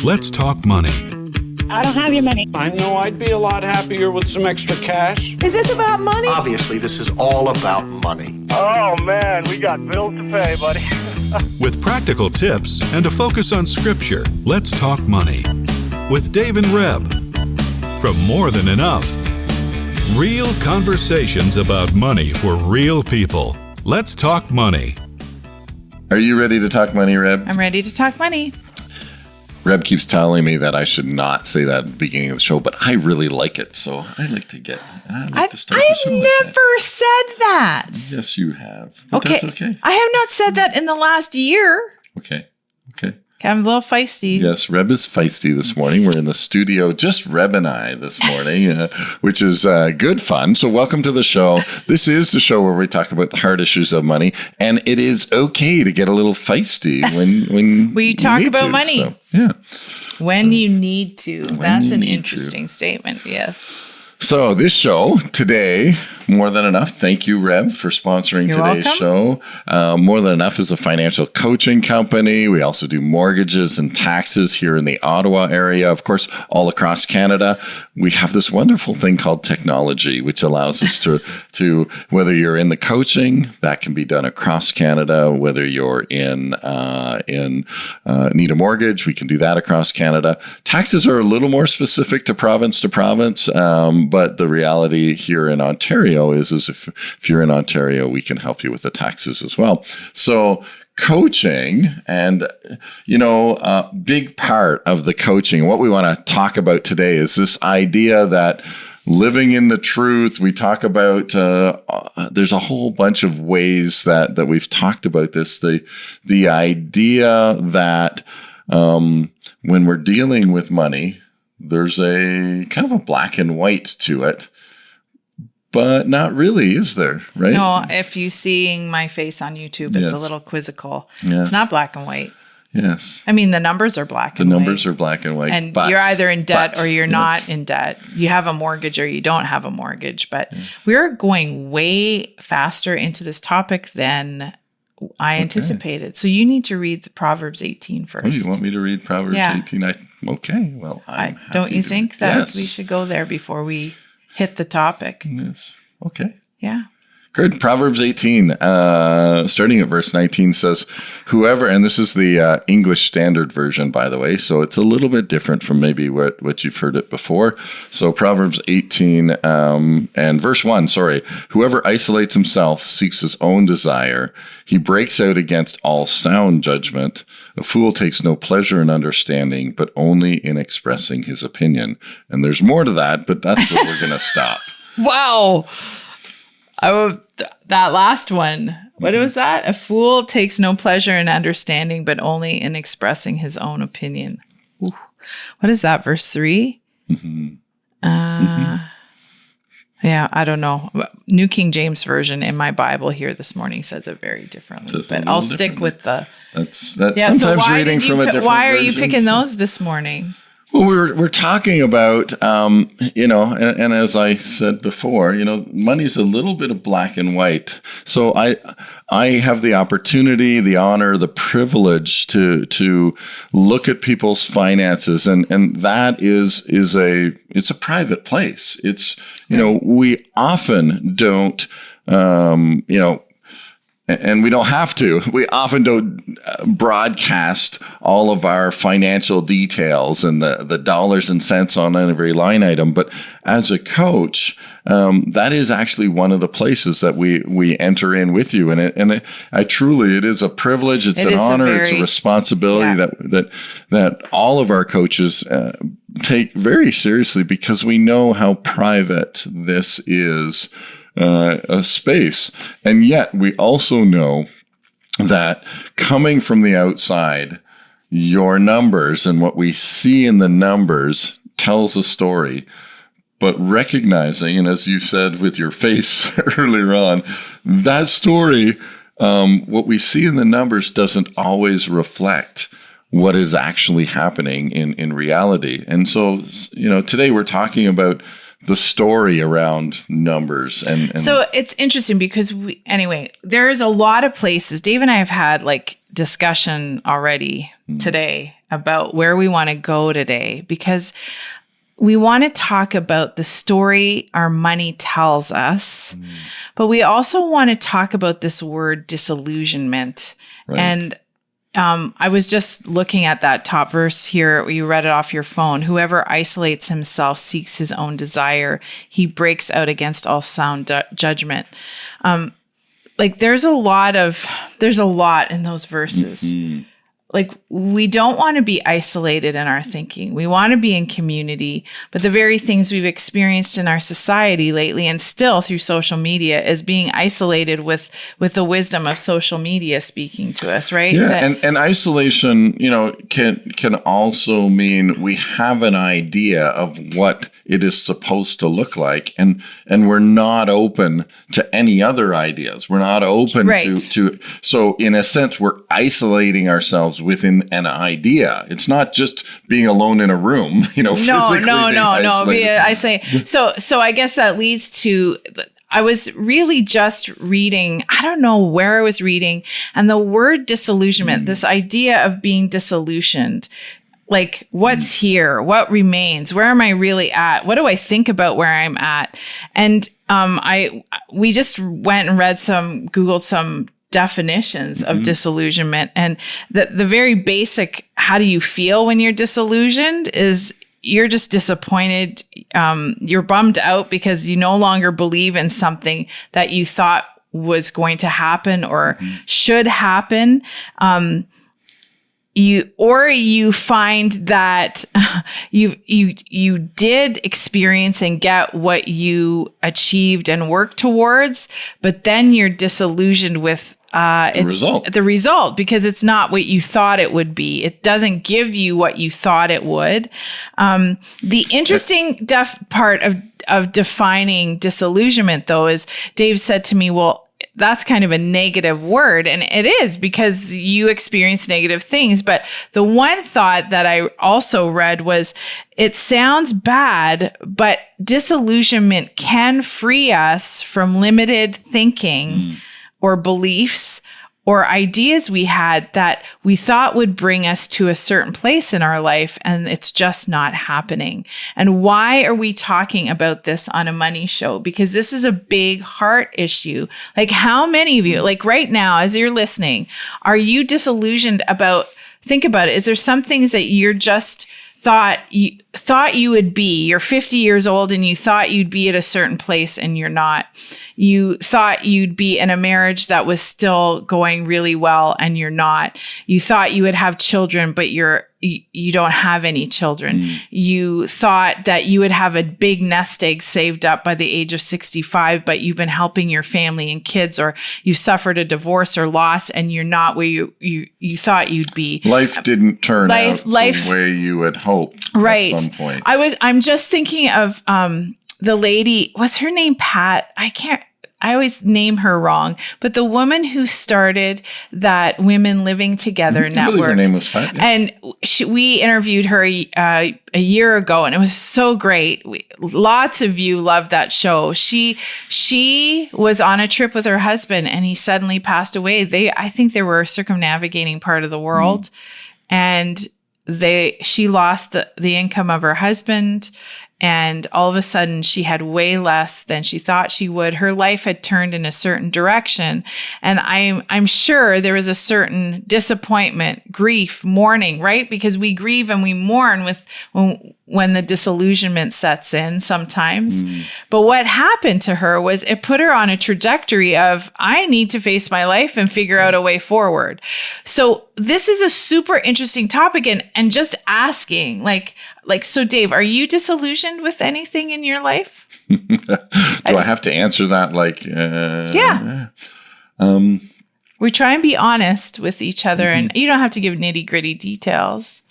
Let's talk money. I don't have your money. I know I'd be a lot happier with some extra cash. Is this about money? Obviously, this is all about money. Oh, man, we got bills to pay, buddy. With practical tips and a focus on scripture, let's talk money. With Dave and Reb. From More Than Enough. Real conversations about money for real people. Let's talk money. Are you ready to talk money, Reb? I'm ready to talk money. Reb keeps telling me that I should not say that at the beginning of the show, but I really like it, so I like to start the show I've like never said that. Yes, you have. But that's okay. I have not said that in the last year. Okay. I'm a little feisty. Yes, Reb is feisty this morning. We're in the studio, just Reb and I this morning, which is good fun. So welcome to the show. This is the show where we talk about the hard issues of money, and it is okay to get a little feisty when we talk about money. So, yeah. When you need to. That's an interesting statement, yes. So this show today, More Than Enough. Thank you, Reb, for sponsoring today's show. More Than Enough is a financial coaching company. We also do mortgages and taxes here in the Ottawa area. Of course, all across Canada, we have this wonderful thing called technology, which allows us to whether you're in the coaching, that can be done across Canada. Whether you're in need a mortgage, we can do that across Canada. Taxes are a little more specific to province, but the reality here in Ontario is if you're in Ontario, we can help you with the taxes as well. So coaching and, a big part of the coaching, what we want to talk about today is this idea that living in the truth, we talk about, there's a whole bunch of ways that we've talked about this. The idea that when we're dealing with money, there's a kind of a black and white to it, but not really, is there? Right? No, if you're seeing my face on YouTube, it's a little quizzical. Yes. It's not black and white. Yes. I mean, the numbers are black and white. The numbers are black and white. And you're either in debt or you're not in debt. You have a mortgage or you don't have a mortgage. But we're going way faster into this topic than I anticipated. So you need to read the Proverbs 18 first. Oh, you want me to read Proverbs 18? Okay. Well, don't you think that we should go there before we hit the topic? Yes. Okay. Yeah. Good. Proverbs 18, starting at verse 19 says, whoever, and this is the English Standard Version, by the way, so it's a little bit different from maybe what you've heard it before. So Proverbs 18 and verse 1, whoever isolates himself seeks his own desire. He breaks out against all sound judgment. A fool takes no pleasure in understanding, but only in expressing his opinion. And there's more to that, but that's where we're going to stop. Wow. That last one. What was that? A fool takes no pleasure in understanding, but only in expressing his own opinion. Ooh. What is that? Verse 3? Yeah, I don't know. New King James Version in my Bible here this morning says it very differently, but I'll stick with the. That's sometimes reading from a different Why are you version, picking those this morning? Well, we're talking about, and as I said before, money's a little bit of black and white. So I have the opportunity, the honor, the privilege to look at people's finances, and that it's a private place. It's, we often don't, and we don't have to. We often don't broadcast all of our financial details and the dollars and cents on every line item. But as a coach, that is actually one of the places that we enter in with you. And it is a privilege. It's an honor. It's a responsibility that all of our coaches take very seriously, because we know how private this is. A space. And yet we also know that coming from the outside, your numbers and what we see in the numbers tells a story. But recognizing, and as you said with your face earlier on, that story, what we see in the numbers doesn't always reflect what is actually happening in reality. And so, today we're talking about the story around numbers. And so it's interesting because there's a lot of places. Dave and I have had like discussion already today about where we want to go today, because we want to talk about the story our money tells us, but we also want to talk about this word disillusionment. Right. And I was just looking at that top verse here. You read it off your phone. Whoever isolates himself seeks his own desire. He breaks out against all sound judgment. Like there's a lot in those verses. Mm-hmm. Like we don't want to be isolated in our thinking. We want to be in community, but the very things we've experienced in our society lately and still through social media is being isolated with the wisdom of social media speaking to us, right? Yeah, and isolation, can also mean we have an idea of what it is supposed to look like, and we're not open to any other ideas. We're not open to so in a sense we're isolating ourselves within an idea. It's not just being alone in a room, physically. No. Isolated. So I guess that leads to, I was really just reading, I don't know where I was reading, and the word disillusionment, this idea of being disillusioned, like what's here, what remains, where am I really at? What do I think about where I'm at? And we just went and Googled some definitions of disillusionment, and the very basic, how do you feel when you're disillusioned, is you're just disappointed. You're bummed out because you no longer believe in something that you thought was going to happen or should happen. You find that you did experience and get what you achieved and worked towards, but then you're disillusioned with the result because it's not what you thought it would be. It doesn't give you what you thought it would. The interesting part of defining disillusionment, though, is Dave said to me, well, that's kind of a negative word. And it is, because you experience negative things. But the one thought that I also read was, it sounds bad, but disillusionment can free us from limited thinking or beliefs or ideas we had that we thought would bring us to a certain place in our life, and it's just not happening. And why are we talking about this on a money show? Because this is a big heart issue. Like, how many of you, like right now, as you're listening, are you disillusioned about, think about it, is there some things that you're just thought you would be? You're 50 years old and you thought you'd be at a certain place and you're not. You thought you'd be in a marriage that was still going really well and you're not. You thought you would have children, but you don't have any children. You thought that you would have a big nest egg saved up by the age of 65, but you've been helping your family and kids, or you suffered a divorce or loss and you're not where you thought you'd be. Life didn't turn out the way you had hoped at some point. I'm just thinking of the lady, what's her name? Pat? I always name her wrong, but the woman who started that Women Living Together network. I believe her name was Pat. Yeah. And we interviewed her a year ago, and it was so great. Lots of you loved that show. She was on a trip with her husband, and he suddenly passed away. I think they were circumnavigating part of the world, and she lost the income of her husband. And all of a sudden, she had way less than she thought she would. Her life had turned in a certain direction. And I'm sure there was a certain disappointment, grief, mourning, right? Because we grieve and we mourn when the disillusionment sets in sometimes. But what happened to her was it put her on a trajectory of, I need to face my life and figure out a way forward. So this is a super interesting topic, and just asking, like, so Dave, are you disillusioned with anything in your life? Do I have to answer that? Yeah. We try and be honest with each other, and you don't have to give nitty gritty details.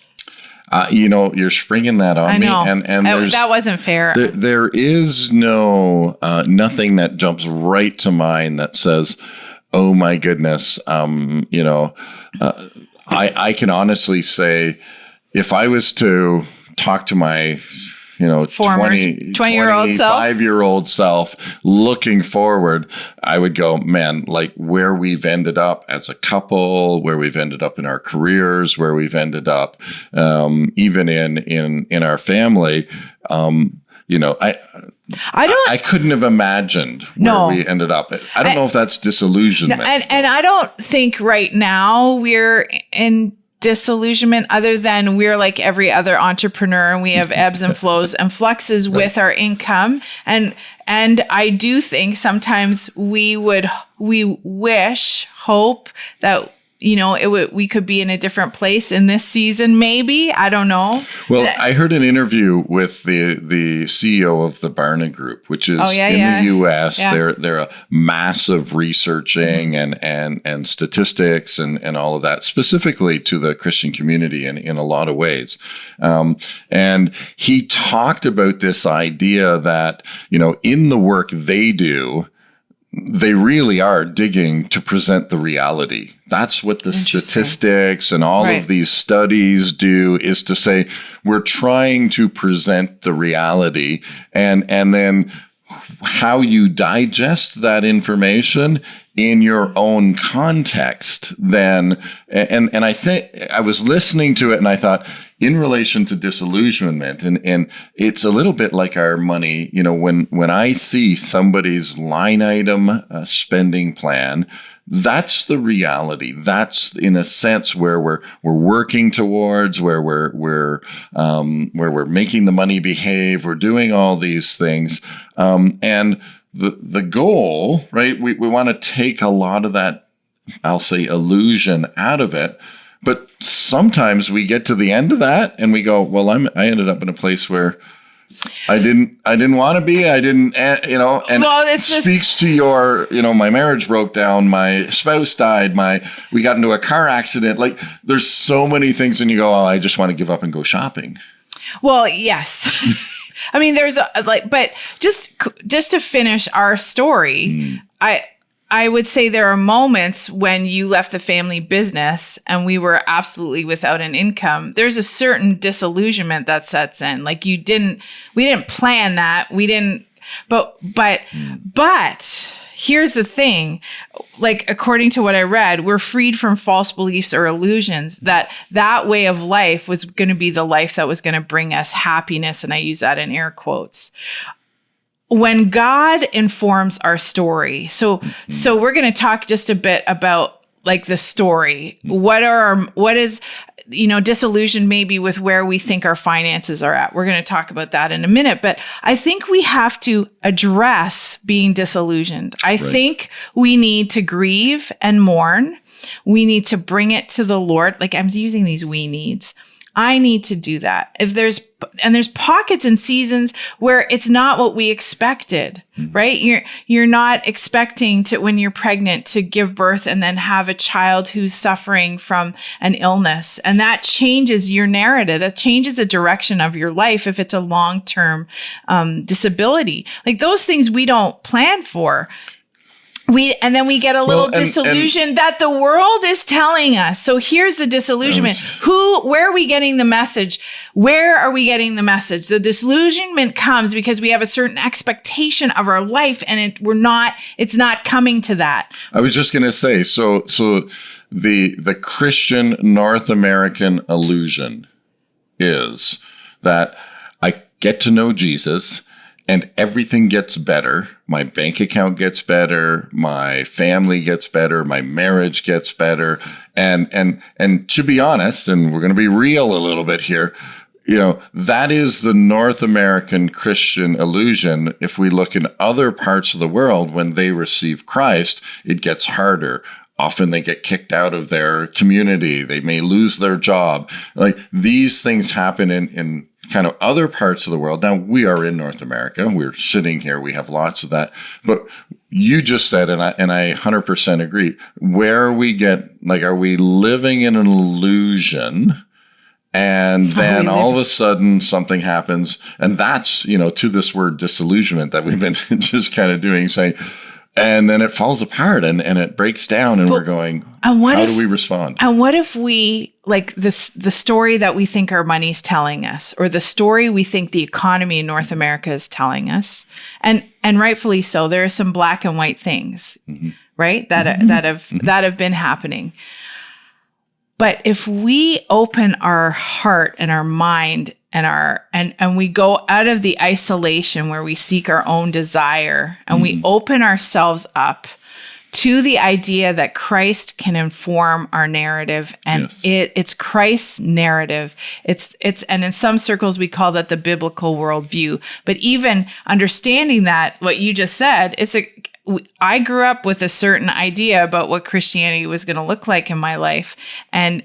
You're springing that on me, and that wasn't fair. There is nothing that jumps right to mind that says, "Oh my goodness." I can honestly say, if I was to talk to my Former 20-year-old self, 25-year-old self looking forward, I would go, man, like where we've ended up as a couple, where we've ended up in our careers, where we've ended up even in our family. I couldn't have imagined where we ended up. I don't know if that's disillusionment. And I don't think right now we're in disillusionment, other than we're like every other entrepreneur and we have ebbs and flows and fluxes with our income. And I do think sometimes we hope that we could be in a different place in this season, maybe. I don't know. Well, I heard an interview with the CEO of the Barna Group, which is the U.S. Yeah. They're a massive researching and statistics and all of that, specifically to the Christian community in a lot of ways. And he talked about this idea that, in the work they do, they really are digging to present the reality. That's what the statistics and all of these studies do, is to say, we're trying to present the reality, and then how you digest that information in your own context then. And I think I was listening to it and I thought, in relation to disillusionment, and it's a little bit like our money, when I see somebody's line item spending plan, that's the reality. That's in a sense where we're working towards, where we're making the money behave. We're doing all these things, and the goal, right? We want to take a lot of that, I'll say, illusion out of it. But sometimes we get to the end of that and we go, well, I ended up in a place where I didn't want to be. I didn't, and it speaks to your, my marriage broke down, my spouse died, we got into a car accident. Like, there's so many things, and you go, oh, I just want to give up and go shopping. Well, yes. I mean, there's but just to finish our story, I would say there are moments when you left the family business and we were absolutely without an income. There's a certain disillusionment that sets in. Like, we didn't plan that. We didn't, but here's the thing. Like, according to what I read, we're freed from false beliefs or illusions that way of life was going to be the life that was going to bring us happiness. And I use that in air quotes. When God informs our story, so we're going to talk just a bit about like the story. What is disillusion maybe with where we think our finances are at. We're going to talk about that in a minute, but I think we have to address being disillusioned. I think we need to grieve and mourn. We need to bring it to the Lord. Like, I'm using these we needs. I need to do that. There's pockets and seasons where it's not what we expected, right? You're not expecting to, when you're pregnant, to give birth and then have a child who's suffering from an illness. And that changes your narrative. That changes the direction of your life if it's a long-term disability. Like, those things we don't plan for. And then we get a little disillusion that the world is telling us. So here's the disillusionment. Where are we getting the message? Where are we getting the message? The disillusionment comes because we have a certain expectation of our life, and it's not coming to that. I was just going to say, so the Christian North American illusion is that I get to know Jesus and everything gets better. My bank account gets better. My family gets better. My marriage gets better. And to be honest, and we're going to be real a little bit here, that is the North American Christian illusion. If we look in other parts of the world, when they receive Christ, it gets harder. Often they get kicked out of their community. They may lose their job. Like, these things happen in kind of other parts of the world. Now, we are in North America. We're sitting here. We have lots of that. But you just said, and I 100% agree, where we get, like, are we living in an illusion? And then all of a sudden something happens. And that's, to this word disillusionment that we've been just kind of doing, saying, and then it falls apart and it breaks down, and we're going, how do we respond? And what if we like the story that we think our money's telling us, or the story we think the economy in North America is telling us, and rightfully so. There are some black and white things, right, that have been happening. But if we open our heart and our mind and we go out of the isolation where we seek our own desire, and we open ourselves up to the idea that Christ can inform our narrative, and it's Christ's narrative. It's and in some circles we call that the biblical worldview. But even understanding that, what you just said, I grew up with a certain idea about what Christianity was going to look like in my life, and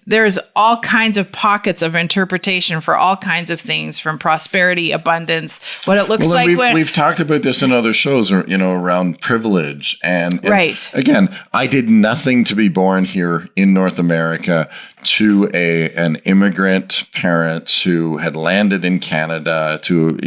there's all kinds of pockets of interpretation for all kinds of things, from prosperity, abundance, what it looks like. We've talked about this in other shows, around privilege, and right. Again, I did nothing to be born here in North America to an immigrant parent who had landed in Canada, to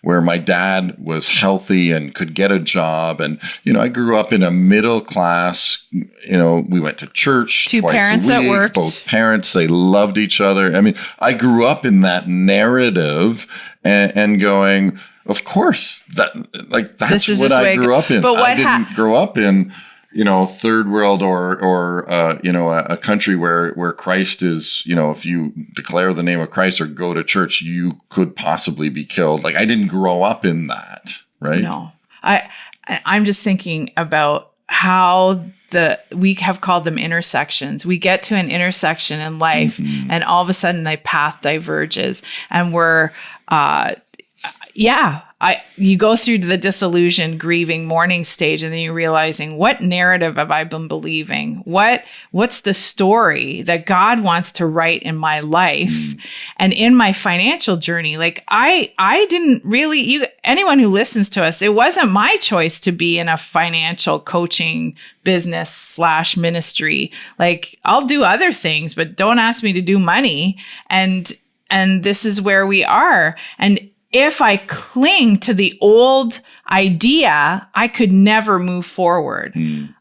where my dad was healthy and could get a job, and I grew up in a middle class. We went to church two twice parents a week. That worked. Both parents, they loved each other. I mean, I grew up in that narrative and going, of course, that's what I grew up in. But I didn't grow up in third world or a country where Christ is, if you declare the name of Christ or go to church, you could possibly be killed. Like, I didn't grow up in that, right? No, I'm just thinking about how we have called them intersections. We get to an intersection in life, and all of a sudden the path diverges, and we're, you go through the disillusion, grieving, mourning stage, and then you're realizing, what narrative have I been believing? What's the story that God wants to write in my life and in my financial journey? Like, I didn't really, anyone who listens to us, it wasn't my choice to be in a financial coaching business / ministry. Like, I'll do other things, but don't ask me to do money. And this is where we are. And if I cling to the old idea, I could never move forward.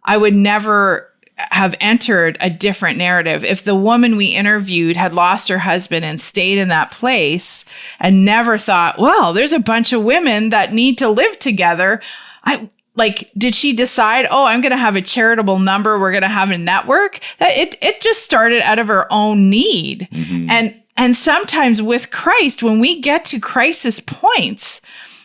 I would never have entered a different narrative. If the woman we interviewed had lost her husband and stayed in that place and never thought, well, there's a bunch of women that need to live together. Did she decide, I'm going to have a charitable number, we're going to have a network? It just started out of her own need. And sometimes with Christ, when we get to crisis points,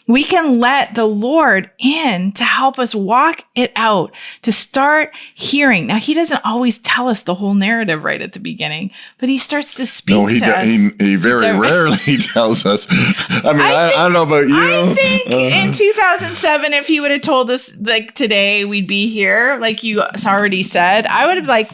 we can let the Lord in to help us walk it out, to start hearing. Now, he doesn't always tell us the whole narrative right at the beginning, but he starts to speak to us. He very rarely tells us. I don't know about you. I think in 2007, if he would have told us, like, today we'd be here, like you already said, I would have been like,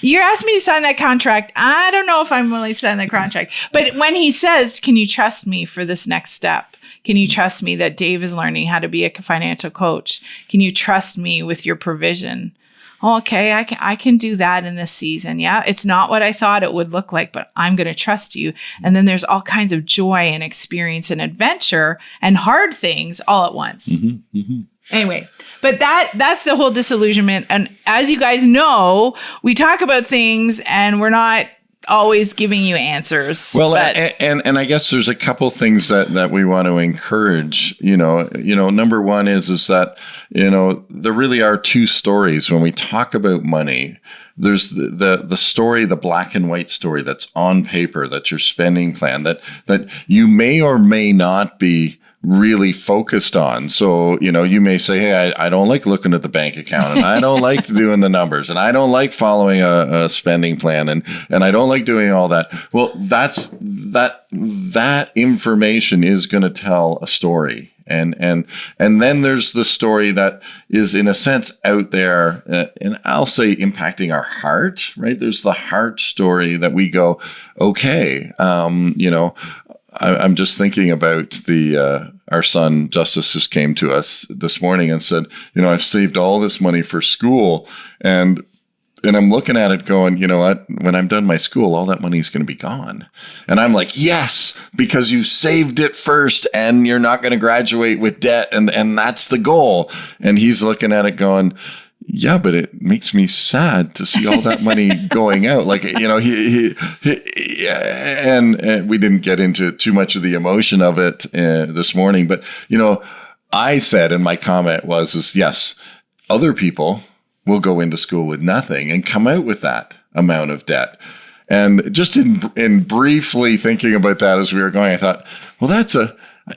you asked me to sign that contract. I don't know if I'm willing to sign that contract. But when he says, can you trust me for this next step? Can you trust me that Dave is learning how to be a financial coach? Can you trust me with your provision? Oh, okay, I can do that in this season. Yeah, it's not what I thought it would look like, but I'm going to trust you. And then there's all kinds of joy and experience and adventure and hard things all at once. Anyway, but that's the whole disillusionment. And as you guys know, we talk about things and we're not always giving you answers. Well, and I guess there's a couple things that we want to encourage. Number one is that there really are two stories when we talk about money. There's the story, the black and white story that's on paper, that's your spending plan, that you may or may not be really focused on. So, you may say, hey, I don't like looking at the bank account, and I don't like doing the numbers, and I don't like following a spending plan, and I don't like doing all that. Well, that information is going to tell a story. And then there's the story that is, in a sense, out there, and I'll say impacting our heart, right? There's the heart story that we go, okay, I'm just thinking about our son Justice just came to us this morning and said, I've saved all this money for school, and I'm looking at it going, you know what? When I'm done my school, all that money is going to be gone. And I'm like, yes, because you saved it first, and you're not going to graduate with debt, and that's the goal. And he's looking at it going, yeah, but it makes me sad to see all that money going out. Like, you know, and we didn't get into too much of the emotion of it this morning, but, you know, I said, and my comment was, yes, other people will go into school with nothing and come out with that amount of debt. And just in briefly thinking about that as we were going, I thought, well,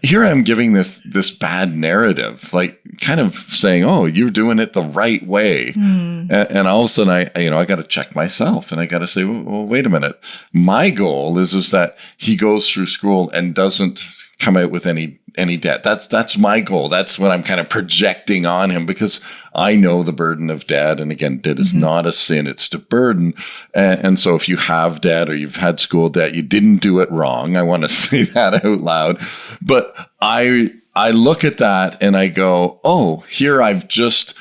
here I'm giving this bad narrative, like kind of saying, oh, you're doing it the right way. And all of a sudden I got to check myself and I got to say, well, wait a minute. My goal is that he goes through school and doesn't come out with any debt. That's my goal. That's what I'm kind of projecting on him, because I know the burden of debt. And again, debt is not a sin, it's a burden. And so if you have debt or you've had school debt, you didn't do it wrong. I want to say that out loud. But I look at that and I go, oh, here I've just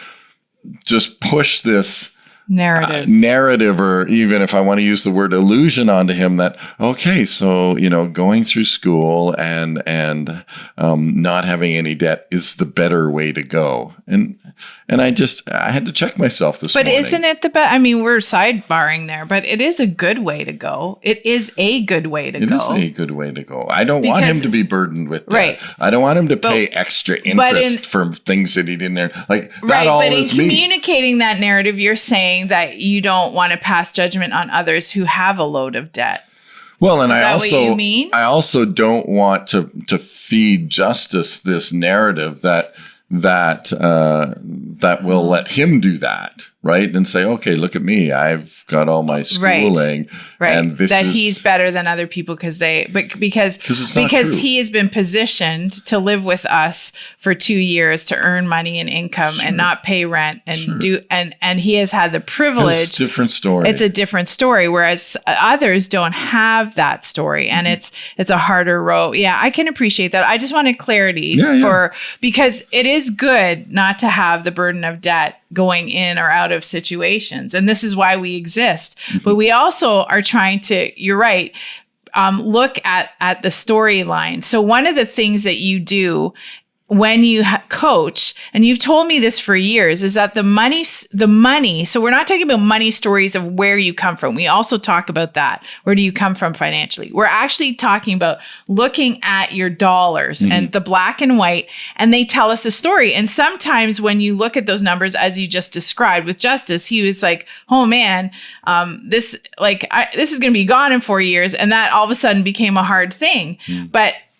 pushed this narrative, or even if I want to use the word illusion onto him, that, okay, so, you know, going through school and not having any debt is the better way to go. And I had to check myself this morning. But isn't it the best? I mean, we're sidebarring there, but it is a good way to go. It is a good way to go. It is a good way to go. I don't want him to be burdened with debt. Right. I don't want him to pay extra interest for things that he didn't earn. Like, that all is me. But in communicating that narrative, you're saying that you don't want to pass judgment on others who have a load of debt. Well, and what you mean? I also don't want to feed Justice this narrative that will let him do that, right? And say, okay, look at me, I've got all my schooling, right? And he's better than other people because he has been positioned to live with us for 2 years to earn money and income and not pay rent and and he has had the privilege. It's a different story. It's a different story, whereas others don't have that story, and it's a harder road. Yeah, I can appreciate that. I just wanted clarity because it is good not to have the burden of debt going in or out of situations. And this is why we exist. But we also are trying to, you're right, look at the storyline. So one of the things that you do when you coach, and you've told me this for years, is that the money, so we're not talking about money stories of where you come from. We also talk about that. Where do you come from financially? We're actually talking about looking at your dollars and the black and white, and they tell us a story. And sometimes when you look at those numbers, as you just described with Justice, he was like, oh man, this is going to be gone in 4 years. And that all of a sudden became a hard thing.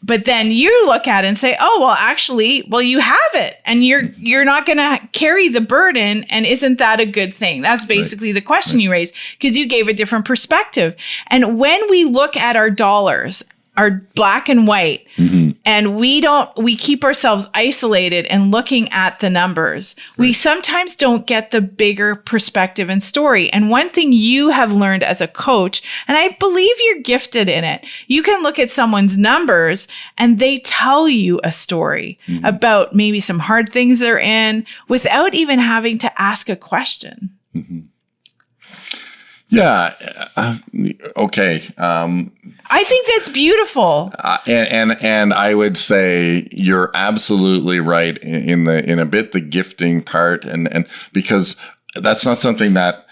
But then you look at it and say, oh, well, actually, you have it, and you're not going to carry the burden. And isn't that a good thing? That's basically the question you raised, because you gave a different perspective. And when we look at our dollars, our black and white, and we keep ourselves isolated and looking at the numbers, we sometimes don't get the bigger perspective and story. And one thing you have learned as a coach, and I believe you're gifted in it, you can look at someone's numbers and they tell you a story about maybe some hard things they're in without even having to ask a question. Yeah. Okay. I think that's beautiful. And I would say you're absolutely right in a bit the gifting part, and because that's not something that,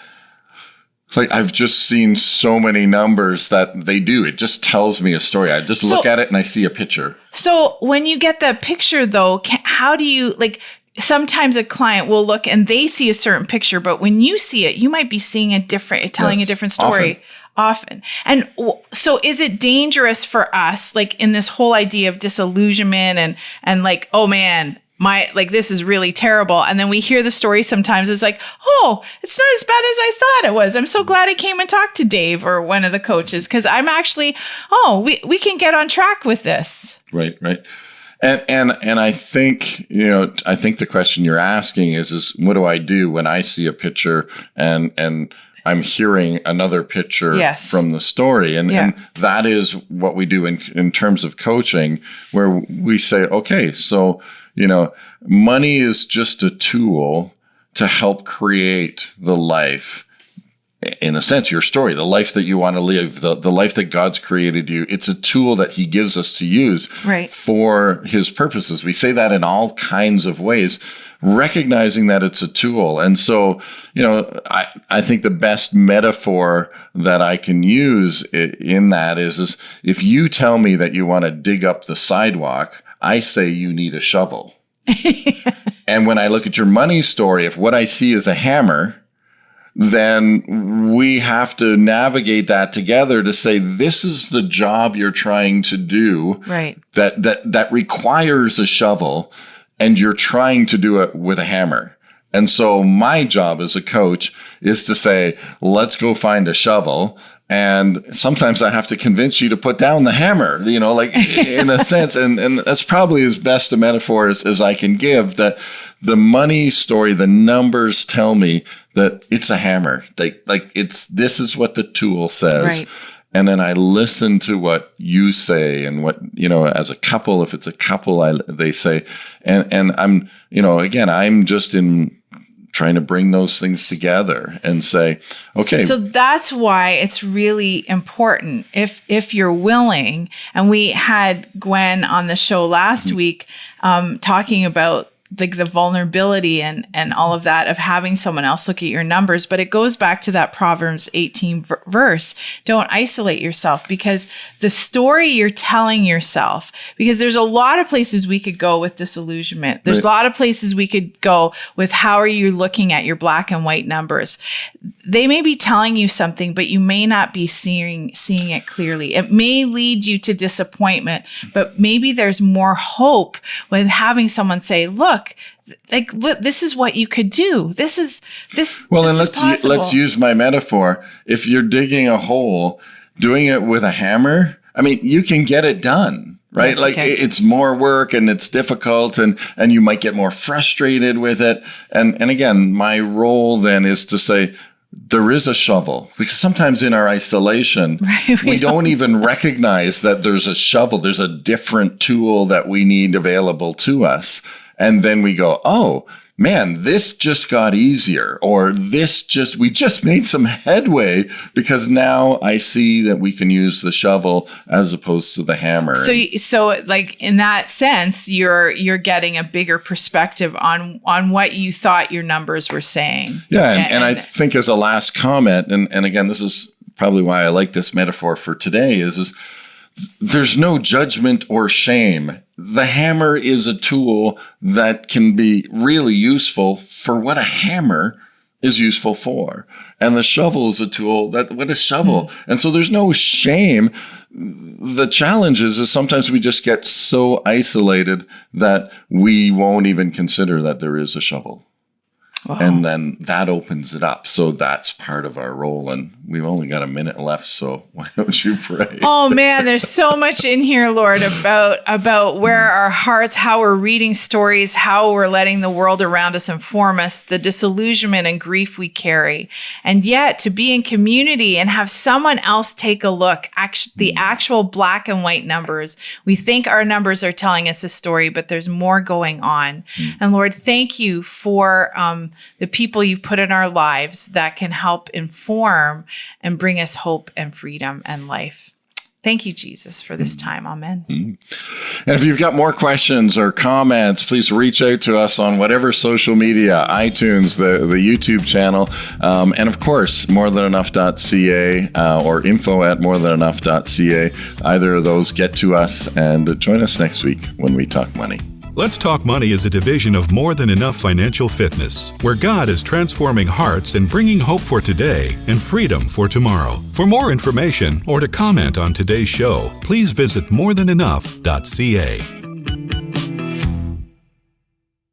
like, I've just seen so many numbers that they do. It just tells me a story. I just look at it and I see a picture. So when you get that picture, though, how do you, like, sometimes a client will look and they see a certain picture, but when you see it, you might be seeing telling a different story often. And so is it dangerous for us, like in this whole idea of disillusionment and like, oh man, this is really terrible. And then we hear the story sometimes, it's like, oh, it's not as bad as I thought it was. I'm so glad I came and talked to Dave or one of the coaches, because I'm actually, we can get on track with this. Right. And I think, I think the question you're asking is what do I do when I see a picture and I'm hearing another picture from the story? And that is what we do in terms of coaching, where we say, okay, so, money is just a tool to help create the life in a sense, your story, the life that you want to live, the life that God's created you. It's a tool that he gives us to use for his purposes. We say that in all kinds of ways, recognizing that it's a tool. And so, I think the best metaphor that I can use in that is if you tell me that you want to dig up the sidewalk, I say you need a shovel. And when I look at your money story, if what I see is a hammer, then we have to navigate that together to say, this is the job you're trying to do that requires a shovel, and you're trying to do it with a hammer. And so my job as a coach is to say, let's go find a shovel. And sometimes I have to convince you to put down the hammer, in a sense. And that's probably as best a metaphor as I can give, that the money story, the numbers tell me that it's a hammer. This is what the tool says. Right. And then I listen to what you say and what, as a couple, if it's a couple, they say, and I'm, again, I'm just in trying to bring those things together and say, okay. So that's why it's really important if you're willing. And we had Gwen on the show last week talking about the vulnerability and all of that of having someone else look at your numbers. But it goes back to that Proverbs 18 verse. Don't isolate yourself, because the story you're telling yourself, because there's a lot of places we could go with disillusionment. There's a lot of places we could go with how are you looking at your black and white numbers. They may be telling you something, but you may not be seeing it clearly. It may lead you to disappointment, but maybe there's more hope with having someone say, look, this is what you could do. Let's use my metaphor. If you're digging a hole, doing it with a hammer, you can get it done, right? Yes, it's more work and it's difficult and you might get more frustrated with it. And again, my role then is to say, there is a shovel, because sometimes in our isolation, we don't even recognize that there's a shovel. There's a different tool that we need available to us. And then we go, oh, man, this just got easier, or we just made some headway because now I see that we can use the shovel as opposed to the hammer. So like in that sense, you're getting a bigger perspective on what you thought your numbers were saying. Yeah. And I think as a last comment, and again, this is probably why I like this metaphor for today is there's no judgment or shame. The hammer is a tool that can be really useful for what a hammer is useful for. And the shovel is a tool what a shovel. And so there's no shame. The challenge is sometimes we just get so isolated that we won't even consider that there is a shovel. Wow. And then that opens it up. So that's part of our role. And we've only got a minute left. So why don't you pray? Oh, man, there's so much in here, Lord, about where our hearts, how we're reading stories, how we're letting the world around us inform us, the disillusionment and grief we carry. And yet to be in community and have someone else take a look, the actual black and white numbers. We think our numbers are telling us a story, but there's more going on. And Lord, thank you for the people you've put in our lives that can help inform and bring us hope and freedom and life. Thank you, Jesus, for this time. Amen. And if you've got more questions or comments, please reach out to us on whatever social media, iTunes, the YouTube channel, and of course, morethanenough.ca or info@morethanenough.ca. Either of those get to us, and join us next week when we talk money. Let's Talk Money is a division of More Than Enough Financial Fitness, where God is transforming hearts and bringing hope for today and freedom for tomorrow. For more information or to comment on today's show, please visit morethanenough.ca.